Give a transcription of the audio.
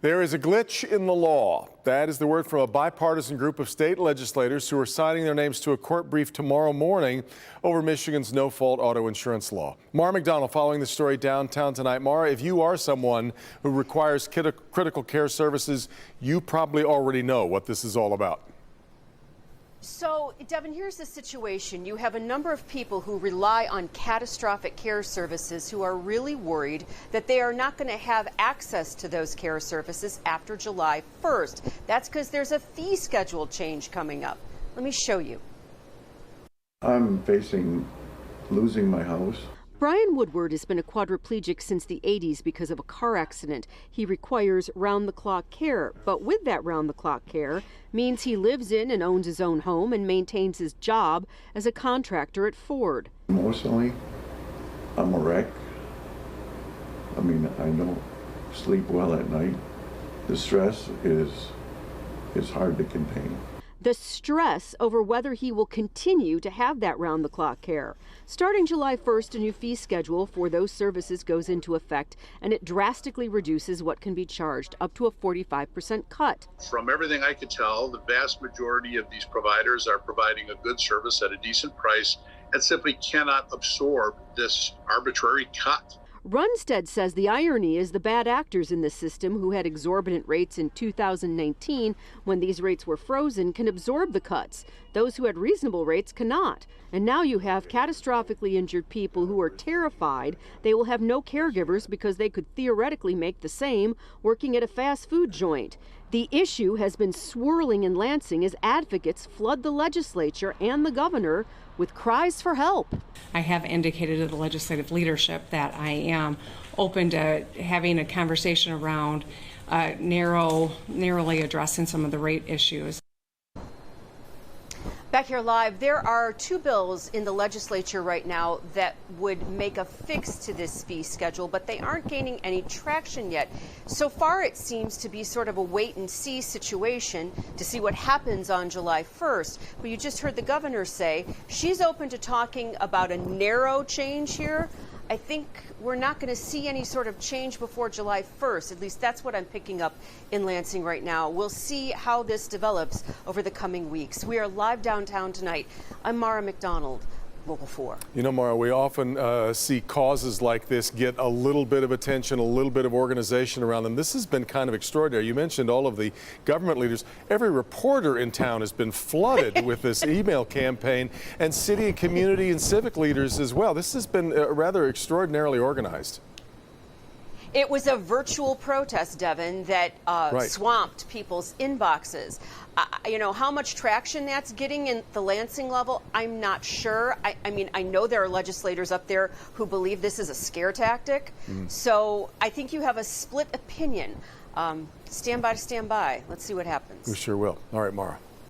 There is a glitch in the law. That is the word from a bipartisan group of state legislators who are signing their names to a court brief tomorrow morning over Michigan's no-fault auto insurance law. Mara McDonald following the story downtown tonight. Mara, if you are someone who requires critical care services, you probably already know what this is all about. So, Devin, here's the situation. You have a number of people who rely on catastrophic care services who are really worried that they are not going to have access to those care services after July 1st. That's because there's a fee schedule change coming up. Let me show you. I'm facing losing my house. Brian Woodward has been a quadriplegic since the 80s because of a car accident. He requires round-the-clock care, but with that round-the-clock care means he lives in and owns his own home and maintains his job as a contractor at Ford. Emotionally, I'm a wreck. I don't sleep well at night. The stress is hard to contain. The stress over whether he will continue to have that round-the-clock care. Starting July 1st, a new fee schedule for those services goes into effect, and it drastically reduces what can be charged, up to a 45% cut. From everything I could tell, the vast majority of these providers are providing a good service at a decent price and simply cannot absorb this arbitrary cut. Runstead says the irony is the bad actors in the system who had exorbitant rates in 2019 when these rates were frozen can absorb the cuts. Those who had reasonable rates cannot. And now you have catastrophically injured people who are terrified they will have no caregivers because they could theoretically make the same working at a fast food joint. The issue has been swirling in Lansing as advocates flood the legislature and the governor with cries for help. I have indicated to the legislative leadership that I am open to having a conversation around narrowly addressing some of the rate issues. Back here live, there are two bills in the legislature right now that would make a fix to this fee schedule, but they aren't gaining any traction yet. So far, it seems to be sort of a wait-and-see situation to see what happens on July 1st. But you just heard the governor say she's open to talking about a narrow change here. I think we're not going to see any sort of change before July 1st. At least that's what I'm picking up in Lansing right now. We'll see how this develops over the coming weeks. We are live downtown tonight. I'm Mara McDonald, Local 4. You know, Mara, we often see causes like this get a little bit of attention, a little bit of organization around them. This has been kind of extraordinary. You mentioned all of the government leaders. Every reporter in town has been flooded with this email campaign, and city and community and civic leaders as well. This has been rather extraordinarily organized. It was a virtual protest, Devin, that swamped people's inboxes. You know, how much traction that's getting in the Lansing level, I'm not sure. I mean, I know there are legislators up there who believe this is a scare tactic. So I think you have a split opinion. Stand by to stand by. Let's see what happens. We sure will. All right, Mara.